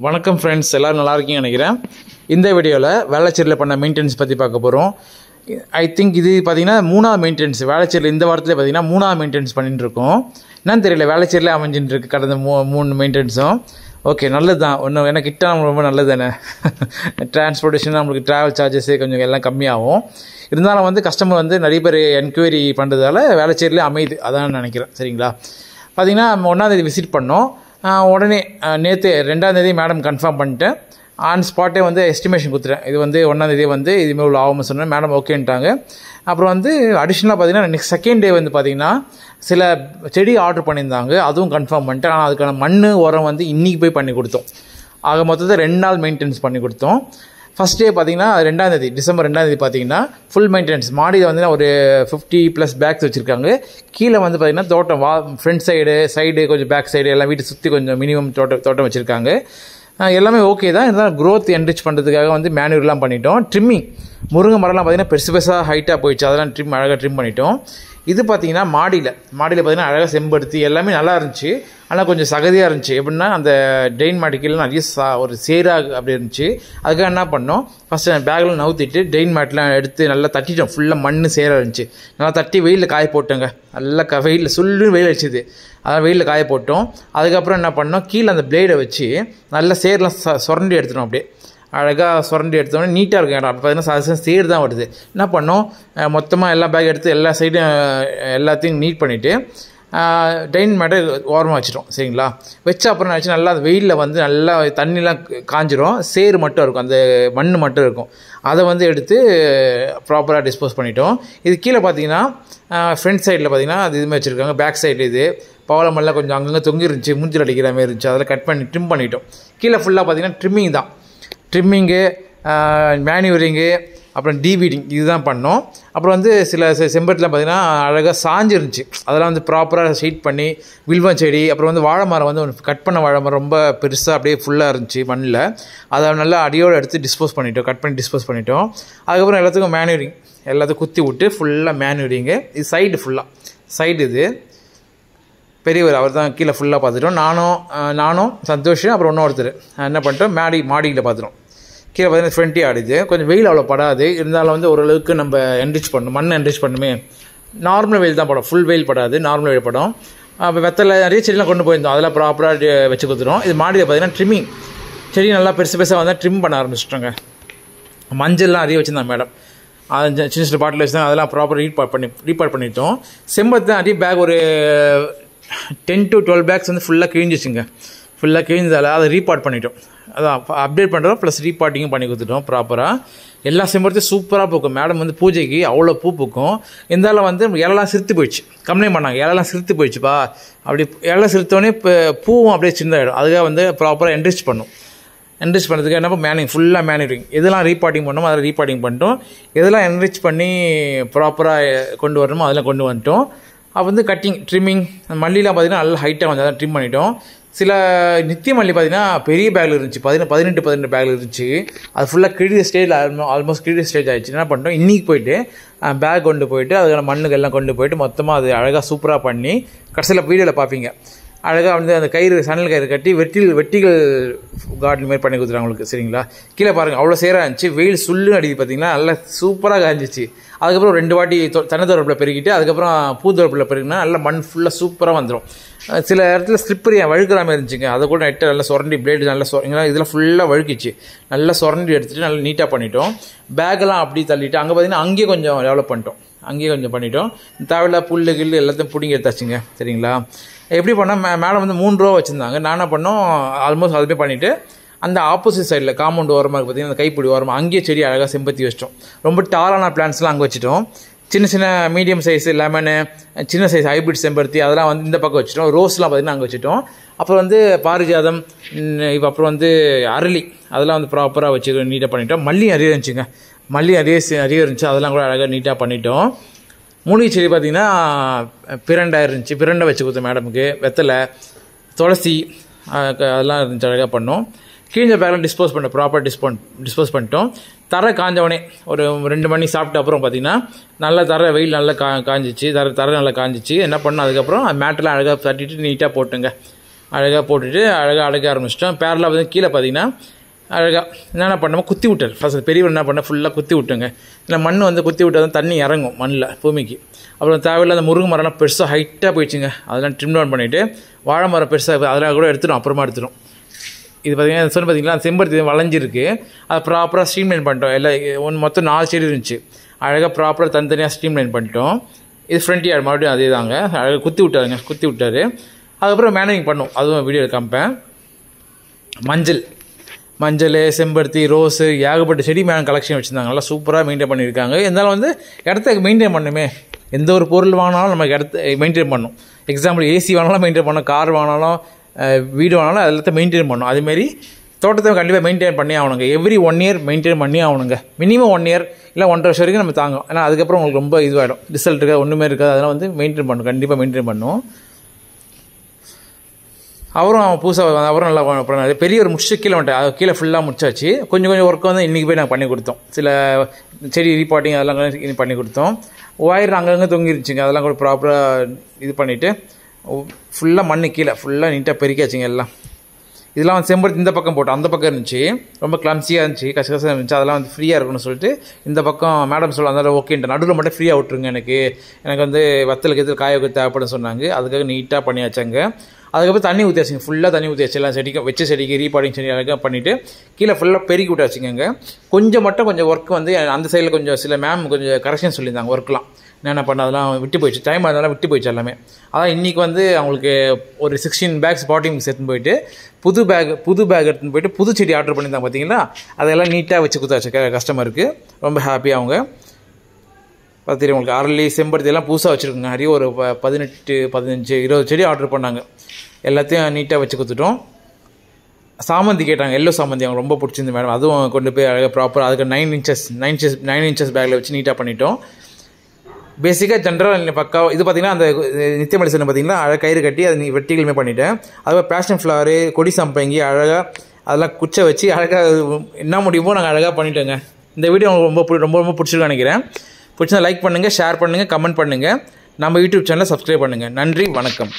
வணக்கம் ஃப்ரெண்ட்ஸ், எல்லோரும் நல்லா இருக்கீங்கன்னு நினைக்கிறேன். இந்த வீடியோவில் வேளச்சேரியில் பண்ண மெயின்டெனன்ஸ் பற்றி பார்க்க போகிறோம். ஐ திங்க் இது பார்த்திங்கன்னா 3ஆவது மெயின்டெனன்ஸ். வேளச்சேரியில் இந்த வாரத்தில் பார்த்திங்கன்னா 3ஆவது மெயின்டெனன்ஸ் பண்ணிட்டு இருக்கோம். என்னன்னு தெரியல, வேளச்சேரியில் அமைஞ்சிட்டு இருக்கு கடந்த 3 மெயின்டெனன்ஸும். ஓகே, நல்லது தான். ஒன்று எனக்கு கிட்ட ரொம்ப நல்லது தானே. டிரான்ஸ்போர்ட்டேஷன் நம்மளுக்கு ட்ராவல் சார்ஜஸ்ஸு கொஞ்சம் எல்லாம் கம்மியாகும். இருந்தாலும் கஸ்டமர் நிறைய பேர் என்கொயரி பண்ணுறதால வேளச்சேரியிலே அமையுது, அதான் நினைக்கிறேன். சரிங்களா? பார்த்திங்கன்னா 1ஆம் தேதி விசிட் பண்ணோம். உடனே நேற்று 2ஆம் தேதி மேடம் கன்ஃபார்ம் பண்ணிட்டேன். ஆன் ஸ்பாட்டே எஸ்டிமேஷன் கொடுத்துட்டேன். இது 1ஆம் தேதி இதுமாதிரி உள்ள ஆகும்னு சொன்னேன். மேடம் ஓகேன்ட்டாங்க. அப்புறம் அடிஷ்னலாக பார்த்திங்கன்னா நெக்ஸ்ட் செகண்ட் டே பார்த்திங்கன்னா சில செடி ஆர்டர் பண்ணியிருந்தாங்க. அதுவும் கன்ஃபார்ம் பண்ணிட்டேன். ஆனால் அதுக்கான மண் உரம் இன்றைக்கி போய் பண்ணி கொடுத்தோம். ஆக மொத்தத்தை 2 நாள் மெயின்டெனன்ஸ் பண்ணி கொடுத்தோம். ஃபஸ்ட் டே பார்த்திங்கன்னா 2ஆம் தேதி டிசம்பர் 2ஆம் தேதி பார்த்திங்கன்னா ஃபுல் மெயின்டெனன்ஸ். மாடியில் ஒரு 50+ பேக்ஸ் வச்சுருக்காங்க. கீழே பார்த்திங்கன்னா தோட்டம் ஃப்ரண்ட் சைடு கொஞ்சம் பேக் சைடு எல்லாம் வீட்டு சுற்றி கொஞ்சம் மினிமம் தோட்டம் வச்சுருக்காங்க. எல்லாமே ஓகே தான். இருந்தாலும் க்ரோத் என்ரிச் பண்ணுறதுக்காக மேனுவல்லாம் பண்ணிட்டோம். ட்ரிம்மிங் முருங்கை மரம்லாம் பார்த்திங்கன்னா பெருசாக ஹைட்டாக போயிடுச்சு. அதெல்லாம் அழகாக ட்ரிம் பண்ணிட்டோம். இது பார்த்திங்கன்னா மாடியில் பார்த்திங்கன்னா அழகாக செம்படுத்தி எல்லாமே நல்லா இருந்துச்சு. ஆனால் கொஞ்சம் சகதியாக இருந்துச்சு. எப்படின்னா அந்த ட்ரெயின் மாட்டிக்கெல்லாம் நிறைய ஒரு சேராக அப்படி இருந்துச்சு. அதுக்காக என்ன பண்ணோம், ஃபஸ்ட்டு பேக்கில் நவுத்திட்டு ட்ரெயின் மேட்லாம் எடுத்து நல்லா தட்டிட்டோம். ஃபுல்லாக மண் சேராக இருந்துச்சு. நல்லா தட்டி வெயிலில் காய போட்டோங்க. நல்லா வெயிலில் சுள்ளுன்னு வெயில் அடிச்சுது. அதான் வெயிலில் காய போட்டோம். அதுக்கப்புறம் என்ன பண்ணோம், கீழே அந்த பிளேடை வச்சு நல்லா சேரெலாம் சுரண்டி எடுத்துட்டோம். அப்படியே அழகாக சுரண்டி எடுத்தோன்னே நீட்டாக இருக்கும் இடம். அப்போ பார்த்தீங்கன்னா சேர் தான் வருது. என்ன பண்ணோம், மொத்தமாக எல்லா பேக் எடுத்து எல்லா சைடும் எல்லாத்தையும் நீட் பண்ணிவிட்டு ட்ரெயின் மேட்டை ஓரமாக வச்சிட்டோம். சரிங்களா? வச்ச அப்புறம் ஆச்சு நல்லா அந்த வெயிலில் நல்லா தண்ணிலாம் காஞ்சிரும். சேறு மட்டும் இருக்கும், அந்த மண் மட்டும் இருக்கும். அதை எடுத்து ப்ராப்பராக டிஸ்போஸ் பண்ணிட்டோம். இது கீழே பார்த்தீங்கன்னா ஃப்ரண்ட் சைடில் பார்த்தீங்கன்னா அது இதுமாதிரி வச்சுருக்காங்க. பேக் சைடு இது பவளமெல்லாம் கொஞ்சம் அங்கங்கே தொங்கி இருந்துச்சு, மூஞ்சில் அடிக்கிற மாதிரி இருந்துச்சு. அதில் கட் பண்ணி ட்ரிம் பண்ணிட்டோம். கீழே ஃபுல்லாக பார்த்தீங்கன்னா ட்ரிம்மிங் தான். ட்ரிம்மிங்கு, மேனுவரிங்கு, அப்புறம் டீவீடிங் இதுதான் பண்ணோம். அப்புறம் சில செம்பருத்திலாம் பார்த்திங்கன்னா அழகாக சாஞ்சு இருந்துச்சு. அதெல்லாம் ப்ராப்பராக ஷீட் பண்ணி வில்வம் செடி, அப்புறம் வாழை மரம் கட் பண்ண வாழை மரம் ரொம்ப பெருசாக அப்படியே ஃபுல்லாக இருந்துச்சு மண்ணில். அதை நல்லா அடியோடு எடுத்து டிஸ்போஸ் பண்ணிட்டோம், கட் பண்ணி டிஸ்போஸ் பண்ணிட்டோம். அதுக்கப்புறம் எல்லாத்துக்கும் மேனுவரிங் எல்லாத்தையும் குத்தி விட்டு ஃபுல்லாக மேனுவரிங்கு. இது சைடு ஃபுல்லாக சைடு இது பெரியவர் அவர் தான் கீழே ஃபுல்லாக பார்த்துட்டோம். நானும் சந்தோஷம் அப்புறம் இன்னொருத்தர் என்ன பண்ணிட்டோம், மாடியில் பார்த்துட்டோம். கீழே பார்த்தீங்கன்னா ஃப்ரண்ட்டி ஆடுது. கொஞ்சம் வெயில் அவ்வளோ படாது. இருந்தாலும் ஓரளவுக்கு நம்ம என்ரிச் பண்ணணும், மண்ணை என்ரிச் பண்ணுமே. நார்மல் வெயில் தான் படம், ஃபுல் வெயில் படாது, நார்மல் வெயில் படம். அப்போ வெத்தலை நிறைய செடியெலாம் கொண்டு போயிருந்தோம். அதெல்லாம் ப்ராப்பராக வச்சு கொடுத்துரும். இது மாடியில் பார்த்தீங்கன்னா ட்ரிம்மிங் செடி நல்லா பெருசாக ட்ரிம் பண்ண ஆரம்பிச்சிட்டோங்க. மஞ்சள்லாம் நிறைய வச்சுருந்தாங்க மேடம். அது சின்ன சின்ன பாட்டில் வச்சு தான் அதெல்லாம் ப்ராப்பராக ரீபார்ட் பண்ணிட்டோம். செம்பருத்தி நிறைய பேக் ஒரு 10 to 12 பேக்ஸ் ஃபுல்லாக கிழிஞ்சிச்சுங்க. ஃபுல்லாக கிழிஞ்சதால் அதை ரீபார்ட் பண்ணிட்டோம். அதான் அப்டேட் பண்ணுறோம், ப்ளஸ் ரீபார்ட்டிங்கும் பண்ணி கொடுத்துட்டோம் ப்ராப்பராக. எல்லா செம்பருத்தியும் சூப்பராக பூக்கும். மேடம் பூஜைக்கு அவ்வளோ பூ பூக்கும். இருந்தாலும் இலெல்லாம் சிரித்து போயிடுச்சு. கம்ப்ளைண்ட் பண்ணாங்க, இலெல்லாம் சிரித்து போயிடுச்சுப்பா. அப்படி இலை சிரித்தோடனே பூவும் அப்படியே சின்னதாகிடும். அதுக்காக ப்ராப்பராக என்ரிச் பண்ணும். என்ரிச் பண்ணுறதுக்கு என்ன ஃபுல்லாக மேனுவரிங் இதெல்லாம் ரீபார்ட்டிங் பண்ணோம். அதில் ரீபார்ட்டிங் பண்ணிட்டோம். இதெல்லாம் என்ரிச் பண்ணி ப்ராப்பராக கொண்டு வரணுமோ அதெல்லாம் கொண்டு வந்துட்டோம். அப்போ கட்டிங் ட்ரிம்மிங் மல்லிலாம் பார்த்திங்கன்னா நல்லா ஹைட்டாக அதான் ட்ரிம் பண்ணிட்டோம். சில நித்திய மல்லி பார்த்திங்கன்னா பெரிய பேக்கில் இருந்துச்சு, 18 பேக்கில் இருந்துச்சு. அது ஃபுல்லாக கிழிய ஸ்டேஜில் ஆல்மோஸ்ட் கிழிய ஸ்டேஜ் ஆகிடுச்சு. என்ன பண்ணிட்டோம், இன்றைக்கி போயிட்டு பேக் கொண்டு போயிட்டு அதுக்கான மண்ணுகள்லாம் கொண்டு போயிட்டு மொத்தமாக அது அழகாக சூப்பராக பண்ணி கடைசியில் வீடியோவில் பார்ப்பீங்க. அழகாக அந்த கயிறு சணல் கயிறு கட்டி வெட்டிகள் கார்டன் மாதிரி பண்ணி கொடுத்துருவாங்க உங்களுக்கு. சரிங்களா? கீழே பாருங்கள் அவ்வளோ சேராக இருந்துச்சு. வெயில் சுள்ளுன்னு அடிக்குது பார்த்திங்கன்னா, நல்லா சூப்பராக காய்ஞ்சிச்சு. அதுக்கப்புறம் 2 வாட்டி தென்னந்தோரப்பில் பெருக்கிட்டு அதுக்கப்புறம் பூந்தோரப்பில் பெருக்கினா நல்லா மண் ஃபுல்லாக சூப்பராக வந்துடும். சில இடத்துல ஸ்லிப்பரியாக வழுக்கிற மாதிரி இருந்துச்சுங்க. அதை கூட நெட்டை நல்லா சுரண்டி பிளேடு நல்லா இதெல்லாம் ஃபுல்லாக வழுக்கிச்சு. நல்லா சுரண்டி எடுத்துகிட்டு நல்லா நீட்டாக பண்ணிட்டோம். பேக்கெல்லாம் அப்படி தள்ளிட்டு அங்கே பார்த்திங்கன்னா அங்கேயே கொஞ்சம் டெவலப் பண்ணிட்டோம். தேவையில்ல புல்லு கில்லு எல்லாத்தையும் பிடிங்கி எடுத்தாச்சுங்க. சரிங்களா? எப்படி பண்ணால் மேடம் 3 ரூபா வச்சுருந்தாங்க. நான் என்ன பண்ணோம், ஆல்மோஸ்ட் அதுவே பண்ணிவிட்டு அந்த ஆப்போசிட் சைடில் காம்பவுண்ட் ஓரமாக பார்த்திங்கன்னா அந்த கைப்பிடி ஓரமாக அங்கேயே செடி அழகாக செம்பத்தி வச்சிட்டோம். ரொம்ப டாலான பிளான்ஸ்லாம் அங்கே வச்சுட்டோம். சின்ன மீடியம் சைஸ் லெமனு, சின்ன சைஸ் ஹைபிரிட் செம்பருத்தி அதெல்லாம் இந்த பக்கம் வச்சுட்டோம். ரோஸ்லாம் பார்த்திங்கன்னா அங்கே வச்சுட்டோம். அப்புறம் பாரிஜாதம், இப்போ அப்புறம் அரளி அதெல்லாம் ப்ராப்பராக வச்சு நீட்டாக பண்ணிட்டோம். மல்லி நிறைய இருந்துச்சுங்க. மல்லி நிறைய இருந்துச்சு. அதெல்லாம் கூட அழகாக நீட்டாக பண்ணிட்டோம். மூலிகை செடி பார்த்திங்கன்னா பிரண்டை இருந்துச்சு. பிரண்டை வச்சு கொடுத்தோம் மேடமுக்கு. வெத்தலை, துளசி அதெல்லாம் இருந்துச்சு. அழகாக பண்ணோம். கிழிஞ்ச பேக்கெல்லாம் டிஸ்போஸ் பண்ணோம். ப்ராப்பர் டிஸ்போஸ் பண்ணிட்டோம். தரை காஞ்சவனே ஒரு 2 மணி சாப்பிட்ட அப்புறம் பார்த்திங்கன்னா நல்லா தரை வெயில் நல்லா காஞ்சிச்சு. தரை நல்லா காஞ்சிச்சு. என்ன பண்ணோம், அதுக்கப்புறம் மேட்டெல்லாம் அழகாக தட்டிட்டு நீட்டாக போட்டுங்க. அழகாக போட்டுட்டு அழகாக அழக ஆரம்பிச்சிட்டோம். பேரலாக வந்து கீழே பார்த்தீங்கன்னா அழகாக என்னென்ன பண்ணோமோ குத்தி விட்டார். ஃபஸ்ட் பெரியவர் என்ன பண்ண ஃபுல்லாக குத்தி விட்டுங்க. இல்லை மண் வந்து குத்தி விட்டால் தான் தண்ணி இறங்கும் மண்ணில் பூமிக்கு. அப்புறம் தேவையில்லாத முருங்கை மரம்லாம் பெருசாக ஹைட்டாக போயிடுச்சுங்க. அதெல்லாம் ட்ரிம் டவுன் பண்ணிவிட்டு வாழை மரம் பெருசாக அதெல்லாம் கூட எடுத்துடும். அப்புறமா எடுத்துடும். இது பார்த்திங்கன்னா சொன்ன பார்த்தீங்களா செம்பருத்தி வளைஞ்சிருக்கு. அதை ப்ராப்பராக ஸ்ட்ரீம்லைன் பண்ணிட்டோம். எல்லாம் மொத்தம் 4 செடி இருந்துச்சு. அழகாக ப்ராப்பராக தனித்தனியாக ஸ்ட்ரீம்லைன் பண்ணிட்டோம். இது ஃப்ரண்ட் யார்டு மறுபடியும் அதே தாங்க. அழகாக குத்தி விட்டார். அதுக்கப்புறம் மேனேஜிங் பண்ணோம். அதுவும் வீடியோ காமிப்பேன். மஞ்சள் செம்பருத்தி ரோஸு ஏகப்பட்ட செடி மேலே கலெக்ஷன் வச்சுருந்தாங்க. நல்லா சூப்பராக மெயின்டைன் பண்ணியிருக்காங்க. இருந்தாலும் வந்து இடத்த மெயின்டைன் பண்ணுமே. எந்த ஒரு பொருள் வாங்கினாலும் நமக்கு இடத்த மெயின்டைன் பண்ணணும். எக்ஸாம்பிள் ஏசி வாங்கினாலும் மெயின்டைன் பண்ணணும், கார் வாங்கினாலும் வீடு வாங்கினாலும் எல்லாத்தையும் மெயின்டைன் பண்ணணும். அதுமாரி தோட்டத்தை கண்டிப்பாக மெயின்டைன் பண்ணி ஆகணுங்க. எவ்ரி 1 இயர் மெயின்டைன் பண்ணி ஆகணுங்க. மினிமம் 1 இயர் இல்லை 1.5 வருஷம் வரைக்கும் நம்ம தாங்கும். ஏன்னா அதுக்கப்புறம் உங்களுக்கு ரொம்ப இதுவாகிடும். ரிசல்ட் இருக்காது, ஒன்றுமே இருக்காது. அதெல்லாம் வந்து மெயின்டைன் பண்ணணும், கண்டிப்பாக மெயின்டைன் பண்ணணும். அவரும் புதுசாக அவரும் நல்லா பண்ணாரு. பெரிய ஒரு முடிச்சு கீழே வந்துட்டேன். கீழே ஃபுல்லாக முடிச்சாச்சு. கொஞ்சம் ஒர்க் வந்து இன்றைக்கி போய் நாங்கள் பண்ணி கொடுத்தோம். சில செடி ரீபாட்டிங் அதெல்லாம் பண்ணி கொடுத்தோம். ஒயர் அங்கங்கே தொங்கிருச்சுங்க. அதெல்லாம் கூட ப்ராப்பராக இது பண்ணிவிட்டு ஃபுல்லாக மண்ணு கீழே ஃபுல்லாக நீட்டாக பெருக்கியாச்சுங்க எல்லாம். இதெல்லாம் வந்து செம்பருத்தி இந்த பக்கம் போட்டோம். அந்த பக்கம் இருந்துச்சு, ரொம்ப கிளம்சியாக இருந்துச்சு, கஷ்டம் இருந்துச்சு. அதெல்லாம் வந்து ஃப்ரீயாக இருக்கணும்னு சொல்லிட்டு இந்த பக்கம் மேடம் சொல்ல அதனால் ஓகேன்ட்டு நடுவில் மட்டும் ஃப்ரீயாக விட்டுருங்க. எனக்கு வந்து வத்தலுக்கு காய வைக்க தேவைப்படுன்னு சொன்னாங்க. அதுக்காக நீட்டாக பண்ணியாச்சாங்க. அதுக்கப்புறம் தண்ணி ஊற்றியாச்சுங்க. ஃபுல்லாக தண்ணி ஊற்றியாச்சு. எல்லாம் செடிக்கும் வச்ச செடிக்கு ரீபாட்டிங் செடி அழகாக பண்ணிவிட்டு கீழே ஃபுல்லாக பெருக்கி விட்டாச்சுங்க. கொஞ்சம் ஒர்க் வந்து அந்த சைடில் கொஞ்சம் சில மேம் கொஞ்சம் கரெக்ஷன் சொல்லியிருந்தாங்க. ஒர்க்லாம் என்னென்ன பண்ண அதெல்லாம் விட்டு போயிடுச்சு. டைம் அதெல்லாம் விட்டு போயிடுச்சு எல்லாமே. அதான் இன்றைக்கி வந்து அவங்களுக்கு ஒரு 16 பேக்ஸ் பாட்டிங் மிக்ஸ் எடுத்துன்னு போயிட்டு புது பேக் எடுத்துன்னு போயிட்டு புது செடி ஆர்டர் பண்ணியிருந்தாங்க. பார்த்தீங்களா, அதெல்லாம் நீட்டாக வச்சு கொடுத்தாச்சு கஸ்டமருக்கு. ரொம்ப ஹாப்பியாக அவங்க பார்த்துட்டு உங்களுக்கு அரளி செம்பருத்தி எல்லாம் புதுசாக வச்சுருக்குங்க. நிறைய ஒரு 18, 15, 20 செடி ஆர்டர் பண்ணாங்க. எல்லாத்தையும் நீட்டாக வச்சு கொடுத்துட்டோம். சாமந்தி கேட்டாங்க, எல்லோ சாமந்தி அவங்க ரொம்ப பிடிச்சிருந்து மேடம். அதுவும் கொண்டு போய் அழகாக ப்ராப்பராக அதுக்கு 9 இன்ச்சஸ் பேக்கில் வச்சு நீட்டாக பண்ணிட்டோம். பேசிக்காக ஜென்ரலாக பக்காவாக இது பார்த்திங்கன்னா அந்த நித்திய மெடிசன் பார்த்திங்கன்னா அழகாக கயிறு கட்டி அதை வெட்டிகளுமே பண்ணிவிட்டேன். அதுவும் பேஷன் ஃப்ளவரு கொடி சம்பங்கி அழகாக அதெல்லாம் குச்சை வச்சு அழகாக என்ன முடியுமோ நாங்கள் அழகாக பண்ணிட்டோங்க. இந்த வீடியோ உங்களுக்கு ரொம்ப பிடிச்சிருக்குன்னு நினைக்கிறேன். பிடிச்சா லைக் பண்ணுங்கள், ஷேர் பண்ணுங்கள், கமெண்ட் பண்ணுங்கள். நம்ம யூடியூப் சேனலை சப்ஸ்கிரைப் பண்ணுங்கள். நன்றி, வணக்கம்.